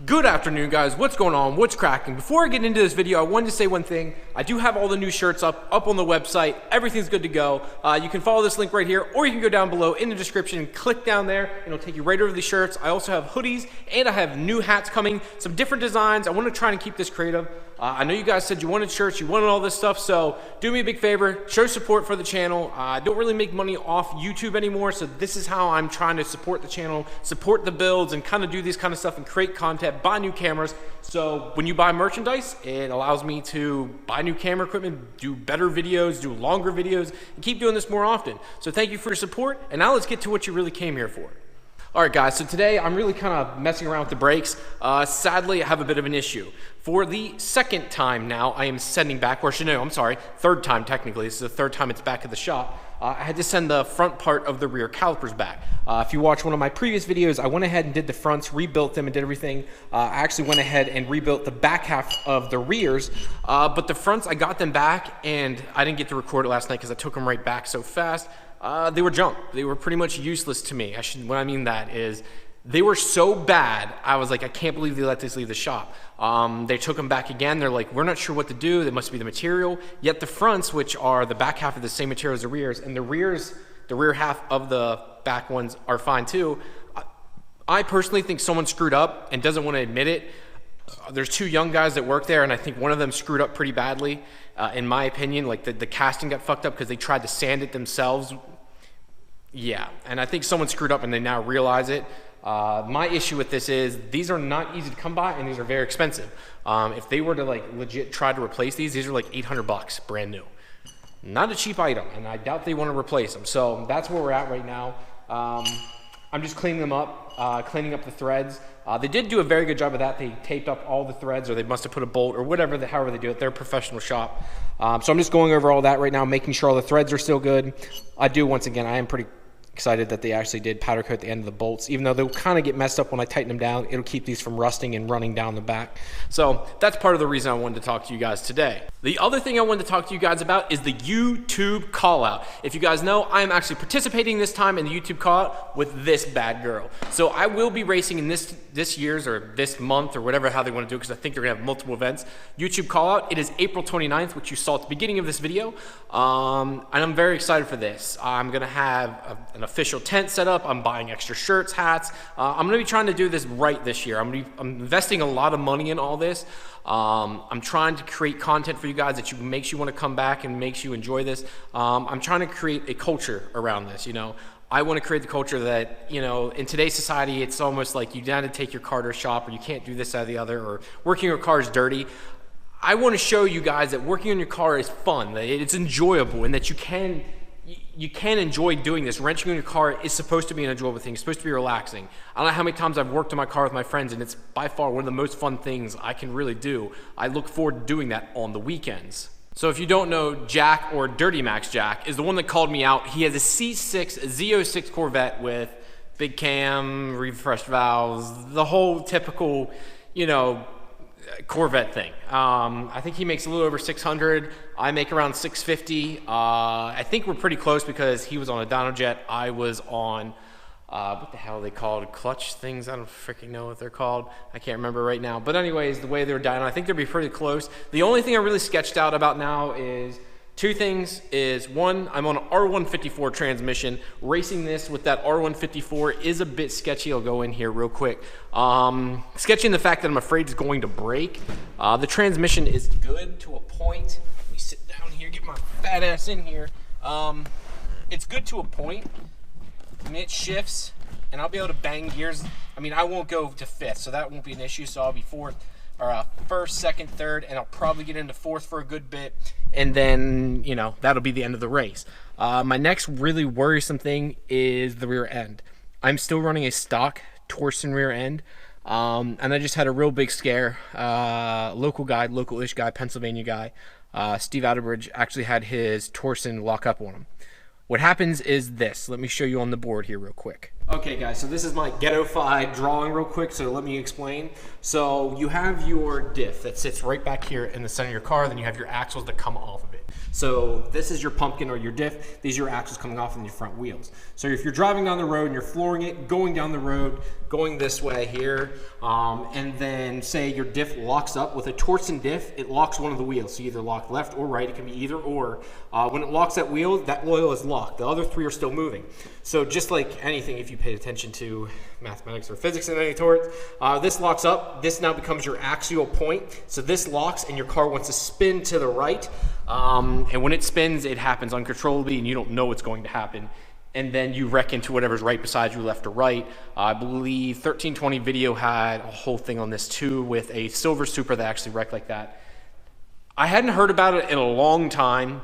Good afternoon, guys. What's going on? What's cracking? Before I get into this video, I wanted to say one thing. I do have all the new shirts up on the website. Everything's good to go. You can follow this link right here, or you can go down below in the description and click down there, and it'll take you right over the shirts. I also have hoodies, and I have new hats coming, some different designs. I want to try and keep this creative. I know you guys said you wanted shirts, you wanted all this stuff, so do me a big favor, show support for the channel. I don't really make money off YouTube anymore, so this is how I'm trying to support the channel, support the builds, and kind of do this kind of stuff and create content, buy new cameras. So when you buy merchandise, it allows me to buy new camera equipment, do better videos, do longer videos, and keep doing this more often. So thank you for your support, and now let's get to what you really came here for. All right, guys, so today I'm really kind of messing around with the brakes. Sadly, I have a bit of an issue. For the second time now, I am sending back, or no, I'm sorry, third time technically. This is the third time it's back at the shop. I had to send the front part of the rear calipers back. If you watch one of my previous videos, I went ahead and did the fronts, rebuilt them and did everything. I actually went ahead and rebuilt the back half of the rears, but the fronts, I got them back and I didn't get to record it last night because I took them right back so fast. They were junk. They were pretty much useless to me. What I mean that is, they were so bad, I was like, I can't believe they let this leave the shop. They took them back again. They're like, we're not sure what to do. It must be the material. Yet the fronts, which are the back half of the same material as the rears, and the rear half of the back ones are fine too. I personally think someone screwed up and doesn't want to admit it. There's two young guys that work there, and I think one of them screwed up pretty badly. In my opinion, like the casting got fucked up because they tried to sand it themselves. Yeah, and I think someone screwed up and they now realize it. My issue with this is these are not easy to come by and these are very expensive. If they were to like legit try to replace these are like 800 bucks brand new. Not a cheap item, and I doubt they want to replace them. So that's where we're at right now. I'm just cleaning them up, cleaning up the threads. They did do a very good job of that. They taped up all the threads, or they must have put a bolt or whatever, however they do it. They're a professional shop. So I'm just going over all that right now, making sure all the threads are still good. Once again, I am pretty excited that they actually did powder coat the end of the bolts, even though they'll kind of get messed up when I tighten them down. It'll keep these from rusting and running down the back. So that's part of the reason I wanted to talk to you guys today. The other thing I wanted to talk to you guys about is the YouTube call out. If you guys know, I am actually participating this time in the YouTube call out with this bad girl. So I will be racing in this year's or this month or whatever, how they want to do it, because I think they're gonna have multiple events. YouTube call out, it is April 29th, which you saw at the beginning of this video. And I'm very excited for this. I'm gonna have an official tent set up. I'm buying extra shirts, hats. I'm gonna be trying to do this right this year. I'm investing a lot of money in all this. I'm trying to create content for you guys that makes you want to come back and makes you enjoy this. I'm trying to create a culture around this, you know. I want to create the culture that, you know, in today's society, it's almost like you got to take your car to a shop, or you can't do this, that, or the other, or working your car is dirty. I want to show you guys that working on your car is fun, that it's enjoyable, and that you can enjoy doing this. Wrenching on your car is supposed to be an enjoyable thing. It's supposed to be relaxing. I don't know how many times I've worked on my car with my friends, and it's by far one of the most fun things I can really do. I look forward to doing that on the weekends. So if you don't know, Jack, or Dirty Max Jack, is the one that called me out. He has a C6 Z06 Corvette with big cam, refreshed valves, the whole typical, you know, Corvette thing. I think he makes a little over 600. I make around 650. I think we're pretty close because he was on a dyno jet. I was on what the hell are they called? Clutch things? I don't freaking know what they're called. I can't remember right now. But anyways, the way they were dyno, I think they'd be pretty close. The only thing I really sketched out about now is two things. Is one, I'm on an R154 transmission. Racing this with that R154 is a bit sketchy. I'll go in here real quick. Sketchy in the fact that I'm afraid it's going to break. The transmission is good to a point. Let me sit down here, get my fat ass in here. It's good to a point. I mean, it shifts, and I'll be able to bang gears. I mean, I won't go to fifth, so that won't be an issue. So I'll be first, second, third, and I'll probably get into fourth for a good bit. And then, you know, that'll be the end of the race. My next really worrisome thing is the rear end. I'm still running a stock Torsen rear end, and I just had a real big scare. Local-ish guy, Pennsylvania guy, Steve Outerbridge, actually had his Torsen lock up on him. What happens is this. Let me show you on the board here real quick. Okay, guys, so this is my ghetto-fi drawing real quick, so let me explain. So you have your diff that sits right back here in the center of your car, then you have your axles that come off of it. So this is your pumpkin or your diff. These are your axles coming off in your front wheels. So if you're driving down the road and you're flooring it, going down the road, going this way here, and then say your diff locks up with a Torsen diff, it locks one of the wheels. So you either lock left or right, it can be either or. When it locks that wheel is locked. The other three are still moving. So just like anything, if you paid attention to mathematics or physics in any sort, this locks up, this now becomes your axial point. So this locks and your car wants to spin to the right. And when it spins, it happens uncontrollably and you don't know what's going to happen. And then you wreck into whatever's right beside you, left or right. I believe 1320 Video had a whole thing on this too with a silver Supra that actually wrecked like that. I hadn't heard about it in a long time,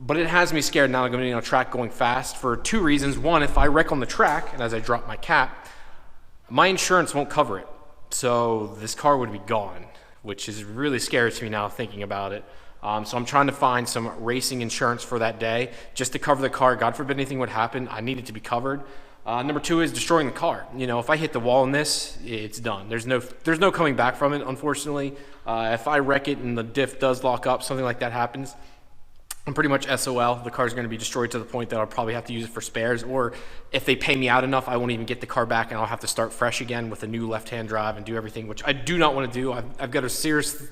but it has me scared now going on a track going fast for two reasons. One, if I wreck on the track and as I drop my cap, my insurance won't cover it. So this car would be gone, which is really scary to me now thinking about it. So I'm trying to find some racing insurance for that day just to cover the car. God forbid anything would happen, I need it to be covered. Number two is destroying the car. You know, if I hit the wall in this, it's done. There's no coming back from it, unfortunately. If I wreck it and the diff does lock up, something like that happens, I'm pretty much SOL. The car's going to be destroyed to the point that I'll probably have to use it for spares, or if they pay me out enough, I won't even get the car back and I'll have to start fresh again with a new left-hand drive and do everything, which I do not want to do. I've got a serious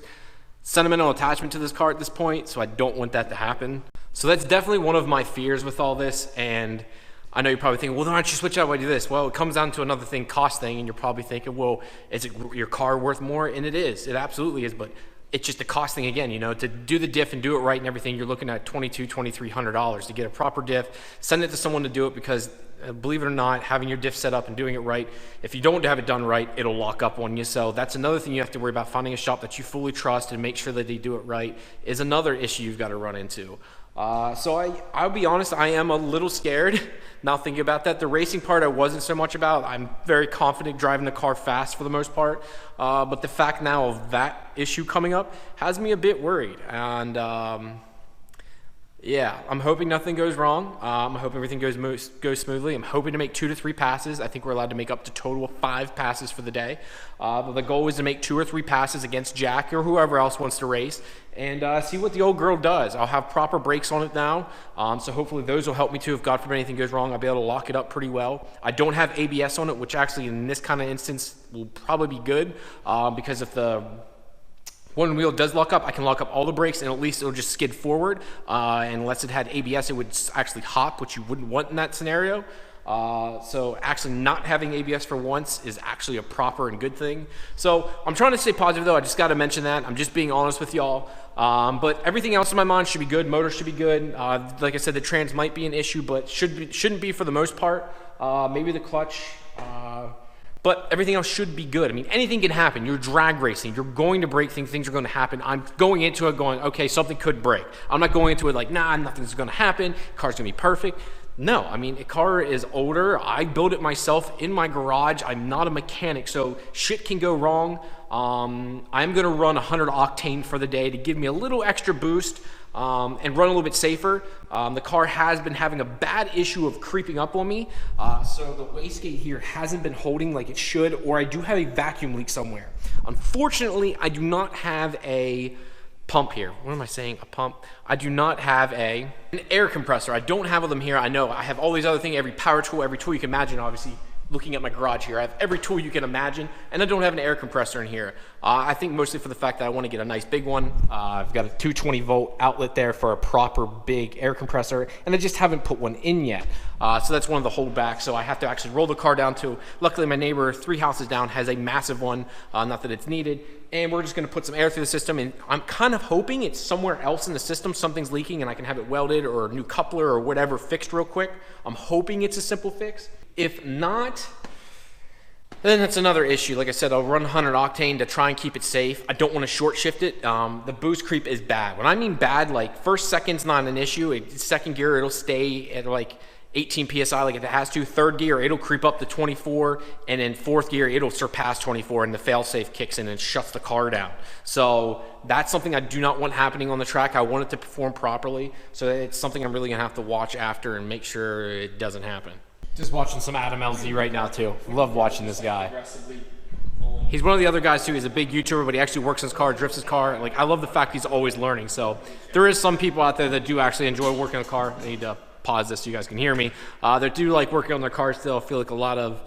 sentimental attachment to this car at this point, so I don't want that to happen. So that's definitely one of my fears with all this, and I know you're probably thinking, well, why don't you switch out, why do this? Well, it comes down to another thing, cost thing, and you're probably thinking, well, is it your car worth more? And it is, it absolutely is, but it's just a cost thing again, you know, to do the diff and do it right and everything, you're looking at $2,200, $2,300 to get a proper diff, send it to someone to do it because believe it or not, having your diff set up and doing it right, if you don't have it done right, it'll lock up on you. So that's another thing you have to worry about. Finding a shop that you fully trust and make sure that they do it right is another issue you've got to run into. So I'll be honest, I am a little scared now thinking about that. The racing part I wasn't so much about. I'm very confident driving the car fast for the most part. But the fact now of that issue coming up has me a bit worried. And yeah, I'm hoping nothing goes wrong. I hope everything goes smoothly. I'm hoping to make 2 to 3 passes. I think we're allowed to make up to total of 5 passes for the day. But the goal is to make 2 or 3 passes against Jack or whoever else wants to race and see what the old girl does. I'll have proper brakes on it now, so hopefully those will help me too. If God forbid anything goes wrong, I'll be able to lock it up pretty well. I don't have ABS on it, which actually in this kind of instance will probably be good because if the one wheel does lock up, I can lock up all the brakes and at least it'll just skid forward. And unless it had ABS, it would actually hop, which you wouldn't want in that scenario. So actually not having ABS for once is actually a proper and good thing. So I'm trying to stay positive though. I just got to mention that. I'm just being honest with y'all. But everything else in my mind should be good. Motor should be good. Like I said, the trans might be an issue, but shouldn't be for the most part. Maybe the clutch. But everything else should be good. I mean, anything can happen. You're drag racing. You're going to break things. Things are going to happen. I'm going into it going, okay, something could break. I'm not going into it like, nah, nothing's going to happen. Car's going to be perfect. No, I mean, a car is older. I built it myself in my garage. I'm not a mechanic, so shit can go wrong. I'm going to run 100 octane for the day to give me a little extra boost. And run a little bit safer. The car has been having a bad issue of creeping up on me. So the wastegate here hasn't been holding like it should, or I do have a vacuum leak somewhere. Unfortunately, I do not have a pump here. What am I saying? A pump? I do not have an air compressor. I don't have them here. I know I have all these other things, every power tool, every tool you can imagine, obviously. Looking at my garage here, I have every tool you can imagine, and I don't have an air compressor in here. I think mostly for the fact that I want to get a nice big one. I've got a 220 volt outlet there for a proper big air compressor, and I just haven't put one in yet. So that's one of the holdbacks. So I have to actually roll the car down to, luckily my neighbor 3 houses down has a massive one, not that it's needed, and we're just going to put some air through the system, and I'm kind of hoping it's somewhere else in the system, something's leaking, and I can have it welded or a new coupler or whatever fixed real quick. I'm hoping it's a simple fix. If not, then that's another issue. Like I said, I'll run 100 octane to try and keep it safe. I don't want to short shift it. The boost creep is bad. When I mean bad, like first second's not an issue. Second gear, it'll stay at like 18 PSI like if it has to. Third gear, it'll creep up to 24. And in fourth gear, it'll surpass 24 and the failsafe kicks in and shuts the car down. So that's something I do not want happening on the track. I want it to perform properly. So it's something I'm really going to have to watch after and make sure it doesn't happen. Just watching some Adam LZ right now too. Love watching this guy. He's one of the other guys too. He's a big YouTuber, but he actually works in his car, drifts his car. Like, I love the fact he's always learning. So there is some people out there that do actually enjoy working on a car. I need to pause this so you guys can hear me. That do like working on their cars still. I feel like a lot of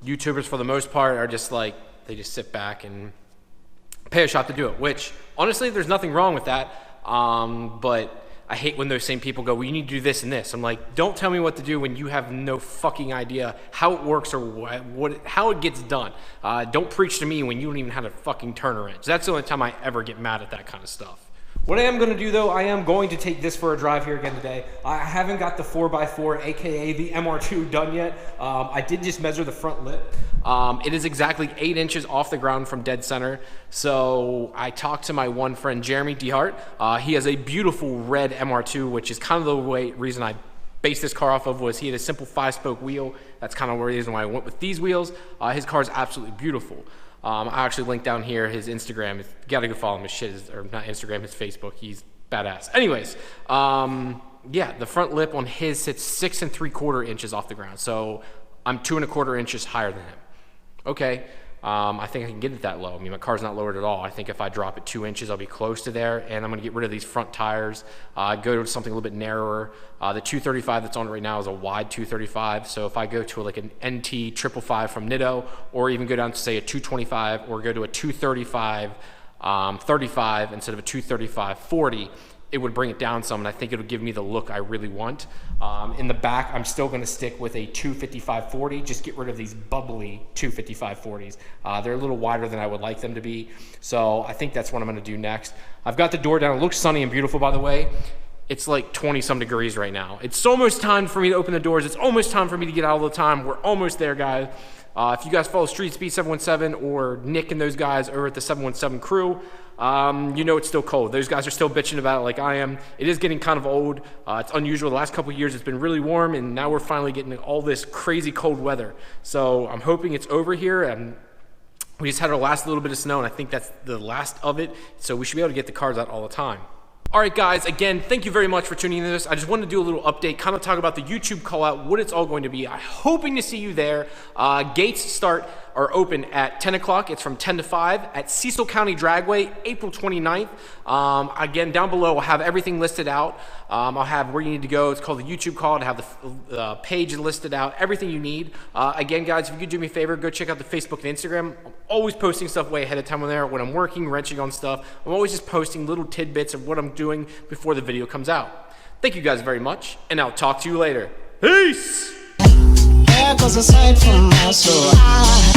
YouTubers for the most part are just like, they just sit back and pay a shot to do it, which honestly, there's nothing wrong with that. But I hate when those same people go, well, you need to do this and this. I'm like, don't tell me what to do when you have no fucking idea how it works or how it gets done. Don't preach to me when you don't even know how to fucking turn a wrench. That's the only time I ever get mad at that kind of stuff. What I am going to do though, I am going to take this for a drive here again today. I haven't got the 4x4, aka the MR2 done yet. I did just measure the front lip. It is exactly 8 inches off the ground from dead center. So I talked to my one friend, Jeremy DeHart. He has a beautiful red MR2, which is kind of the reason I based this car off of, was he had a simple 5-spoke wheel. That's kind of the reason why I went with these wheels. His car is absolutely beautiful. I actually linked down here his Instagram. You gotta go follow him. His shit or not Instagram, his Facebook. He's badass. Anyways, yeah, the front lip on his sits 6 3/4 inches off the ground. So I'm 2 1/4 inches higher than him. Okay, I think I can get it that low. I mean, my car's not lowered at all. I think if I drop it 2 inches, I'll be close to there, and I'm gonna get rid of these front tires, go to something a little bit narrower. The 235 that's on right now is a wide 235, so if I go to like an NT 555 from Nitto, or even go down to say a 225, or go to a 235 35 instead of a 235 40, it would bring it down some, and I think it would give me the look I really want. In the back, I'm still going to stick with a 255 40, just get rid of these bubbly 255 40s. They're a little wider than I would like them to be, so I think that's what I'm going to do next. I've got the door down. It looks sunny and beautiful, by the way. It's like 20-some degrees right now. It's almost time for me to open the doors. It's almost time for me to get out all the time. We're almost there, guys. If you guys follow Street Speed 717 or Nick and those guys over at the 717 crew, you know it's still cold. Those guys are still bitching about it like I am. It is getting kind of old. It's unusual. The last couple of years it's been really warm, and now we're finally getting all this crazy cold weather. So I'm hoping it's over here, and we just had our last little bit of snow, and I think that's the last of it. So we should be able to get the cars out all the time. All right, guys, again, thank you very much for tuning into this. I just wanted to do a little update, kind of talk about the YouTube call out, what it's all going to be. I'm hoping to see you there. Gates are open at 10 o'clock. It's from 10 to 5 at Cecil County Dragway, April 29th. Again, down below, I'll have everything listed out. I'll have where you need to go. It's called the YouTube call. To have the page listed out, everything you need. Again, guys, if you could do me a favor, go check out the Facebook and Instagram. I'm always posting stuff way ahead of time on there. When I'm working, wrenching on stuff, I'm always just posting little tidbits of what I'm doing before the video comes out. Thank you guys very much, and I'll talk to you later. Peace! There goes a sight from my soul.